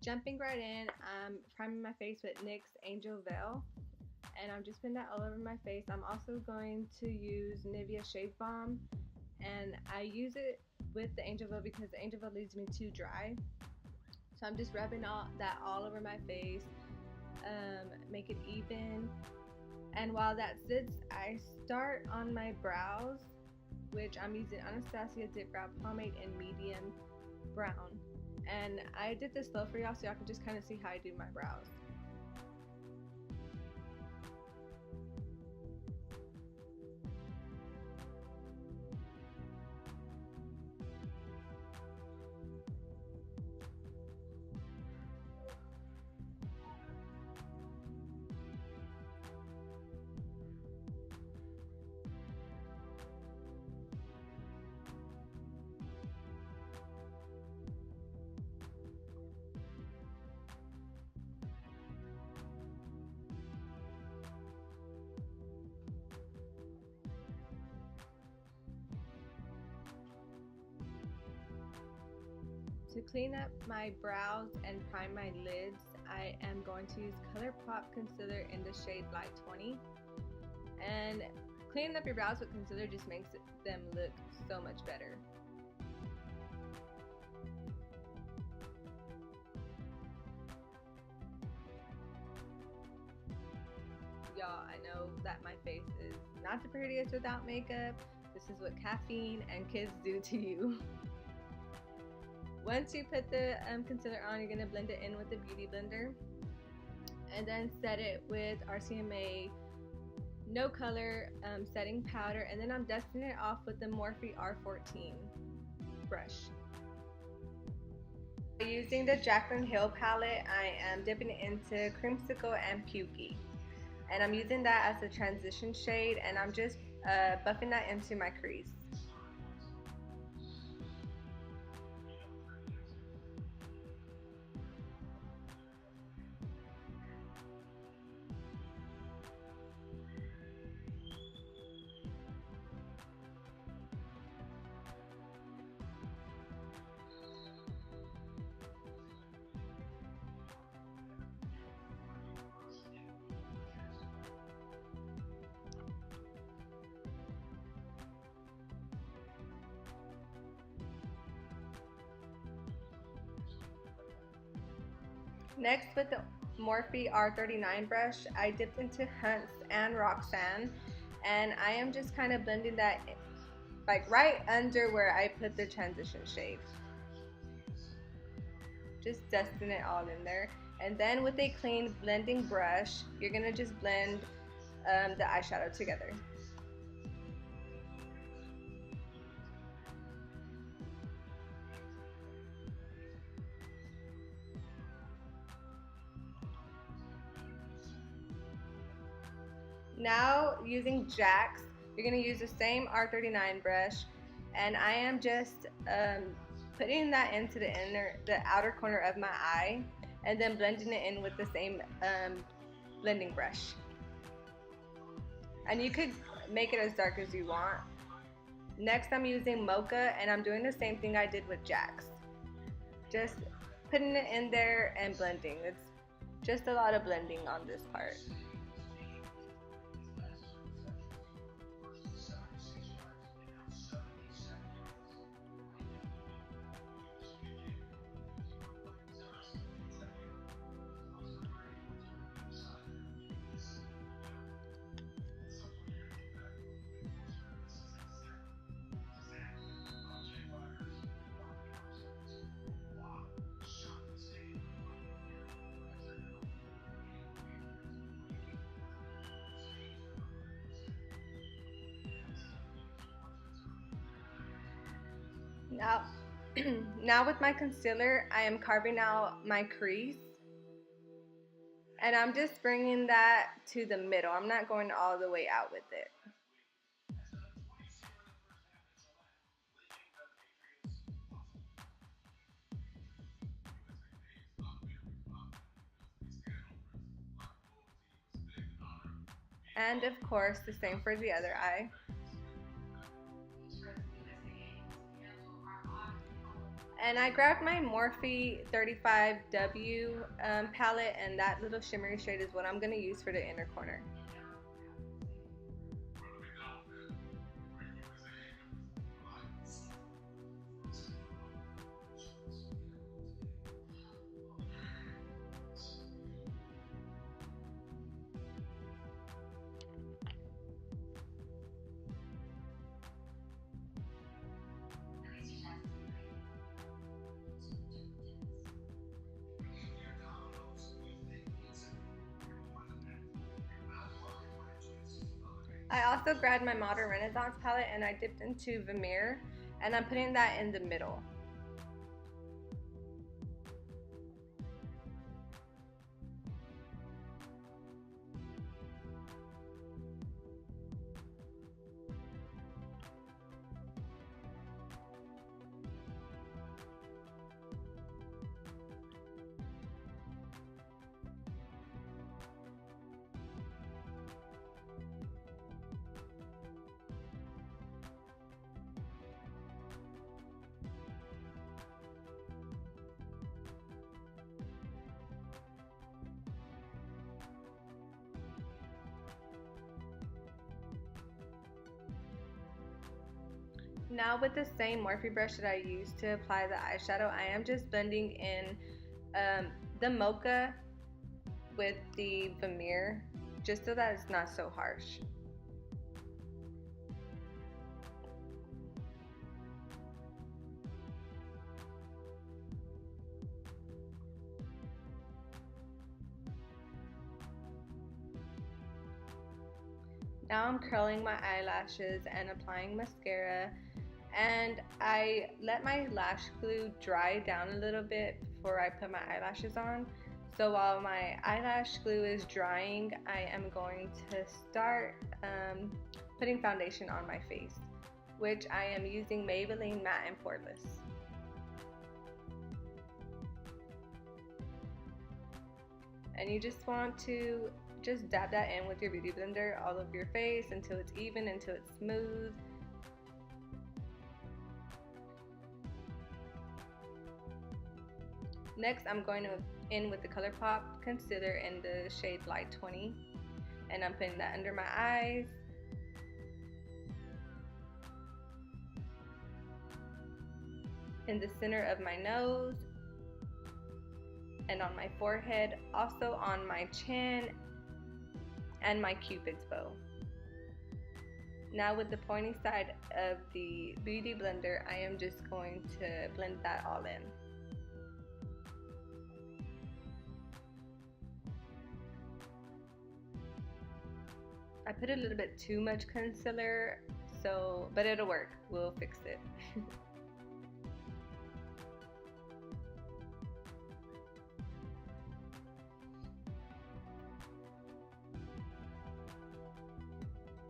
Jumping right in, I'm priming my face with NYX Angel Veil, and I'm just putting that all over my face. I'm also going to use Nivea Shave Balm, and I use it with the Angel Veil because the Angel Veil leaves me too dry. So I'm just rubbing all over my face, make it even. And while that sits, I start on my brows, which I'm using Anastasia Dip Brow Pomade in medium brown. And I did this slow for y'all so y'all can just kind of see how I do my brows. To clean up my brows and prime my lids, I am going to use ColourPop Concealer in the shade Light 20. And cleaning up your brows with concealer just makes them look so much better. Y'all, I know that my face is not the prettiest without makeup. This is what caffeine and kids do to you. Once you put the concealer on, you're going to blend it in with the Beauty Blender. And then set it with RCMA No Color setting powder. And then I'm dusting it off with the Morphe R14 brush. Using the Jaclyn Hill palette, I am dipping it into Creamsicle and Pukey. And I'm using that as a transition shade, and I'm just buffing that into my crease. Next, with the Morphe R39 brush, I dipped into Hunts and Roxanne, and I am just kind of blending that like right under where I put the transition shade. Just dusting it all in there. And then with a clean blending brush, you're gonna just blend the eyeshadow together. Now, using Jax, you're going to use the same R39 brush, and I am just putting that into the outer corner of my eye, and then blending it in with the same blending brush. And you could make it as dark as you want. Next, I'm using Mocha, and I'm doing the same thing I did with Jax. Just putting it in there and blending. It's just a lot of blending on this part. Now with my concealer, I am carving out my crease, and I'm just bringing that to the middle. I'm not going all the way out with it. And of course, the same for the other eye. And I grabbed my Morphe 35W palette, and that little shimmery shade is what I'm going to use for the inner corner. I also grabbed my Modern Renaissance palette and I dipped into Vermeer, and I'm putting that in the middle. Now with the same Morphe brush that I used to apply the eyeshadow, I am just blending in the mocha with the Vermeer, just so that it's not so harsh. Now I'm curling my eyelashes and applying mascara, and I let my lash glue dry down a little bit before I put my eyelashes on. So while my eyelash glue is drying, I am going to start putting foundation on my face, which I am using Maybelline Matte and Poreless. And you just want to just dab that in with your beauty blender all over your face until it's even, until it's smooth. Next, I'm going in with the ColourPop concealer in the shade Light 20, and I'm putting that under my eyes. In the center of my nose, and on my forehead, also on my chin, and my Cupid's bow. Now with the pointy side of the beauty blender, I am just going to blend that all in. I put a little bit too much concealer, but it'll work. We'll fix it.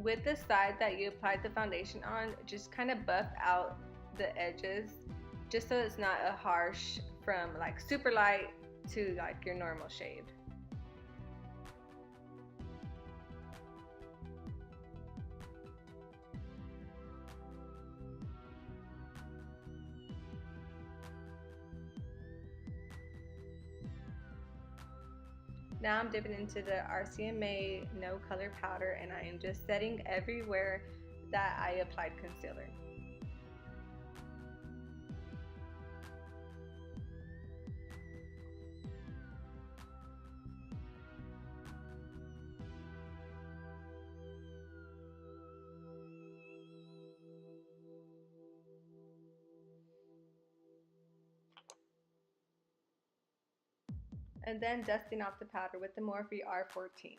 With the side that you applied the foundation on, just kind of buff out the edges, just so it's not a harsh from like super light to like your normal shade. Now I'm dipping into the RCMA No Color Powder, and I am just setting everywhere that I applied concealer. And then dusting off the powder with the Morphe R14.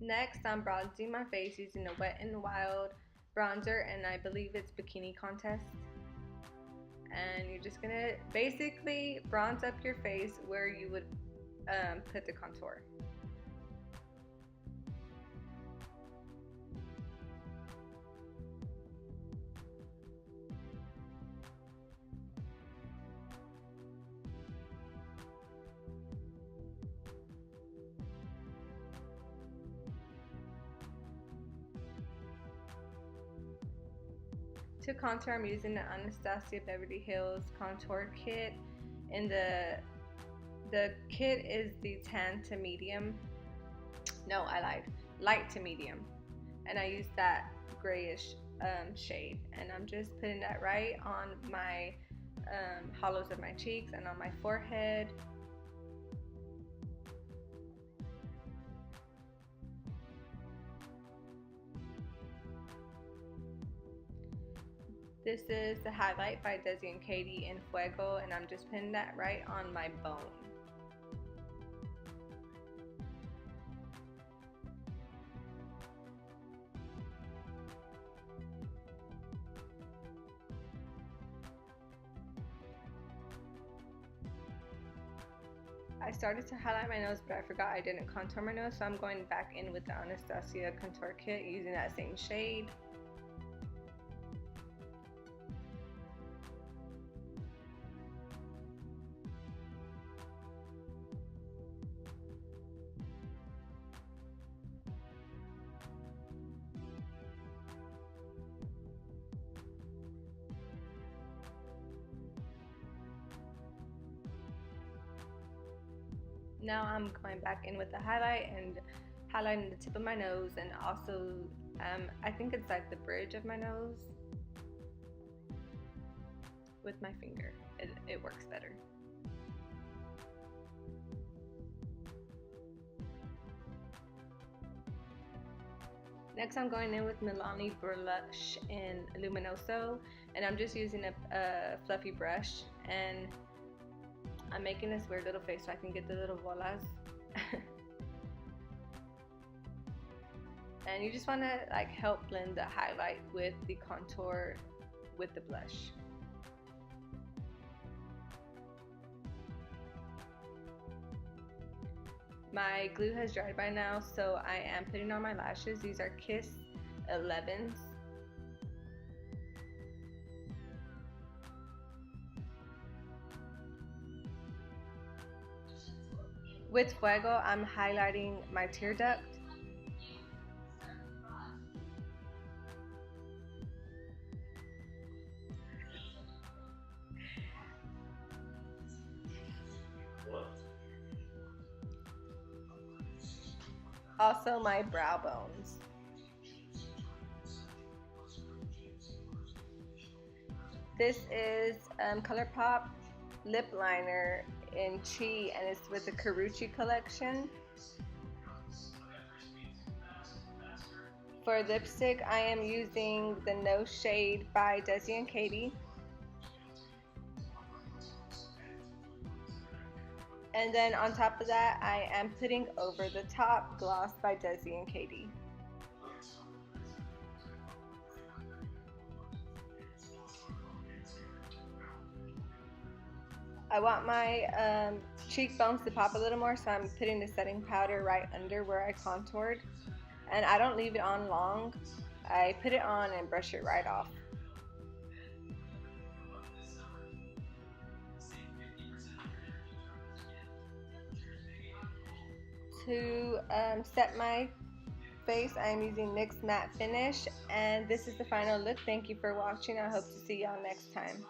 Next, I'm bronzing my face using a Wet n Wild bronzer, and I believe it's Bikini Contest. And you're just gonna basically bronze up your face where you would put the contour. To contour, I'm using the Anastasia Beverly Hills Contour Kit. And the kit is the tan to medium. No, I lied. Light to medium. And I use that grayish shade. And I'm just putting that right on my hollows of my cheeks and on my forehead. This is the highlight by Desi and Katie in Fuego, and I'm just putting that right on my bone. I started to highlight my nose, but I forgot I didn't contour my nose, so I'm going back in with the Anastasia Contour Kit using that same shade. Now I'm going back in with the highlight and highlighting the tip of my nose, and also I think it's like the bridge of my nose with my finger. It works better. Next I'm going in with Milani Blush in Luminoso, and I'm just using a fluffy brush, and I'm making this weird little face so I can get the little bolas. And you just want to like help blend the highlight with the contour with the blush. My glue has dried by now, so I am putting on my lashes. These are Kiss 11s. With Fuego, I'm highlighting my tear duct. Also my brow bones. This is ColourPop lip liner in Chi, and it's with the Karuchi collection. For lipstick, I am using the No Shade by Desi and Katie. And then on top of that, I am putting Over the Top Gloss by Desi and Katie. I want my cheekbones to pop a little more, so I'm putting the setting powder right under where I contoured. And I don't leave it on long. I put it on and brush it right off. To set my face, I am using NYX Matte Finish, and this is the final look. Thank you for watching. I hope to see y'all next time.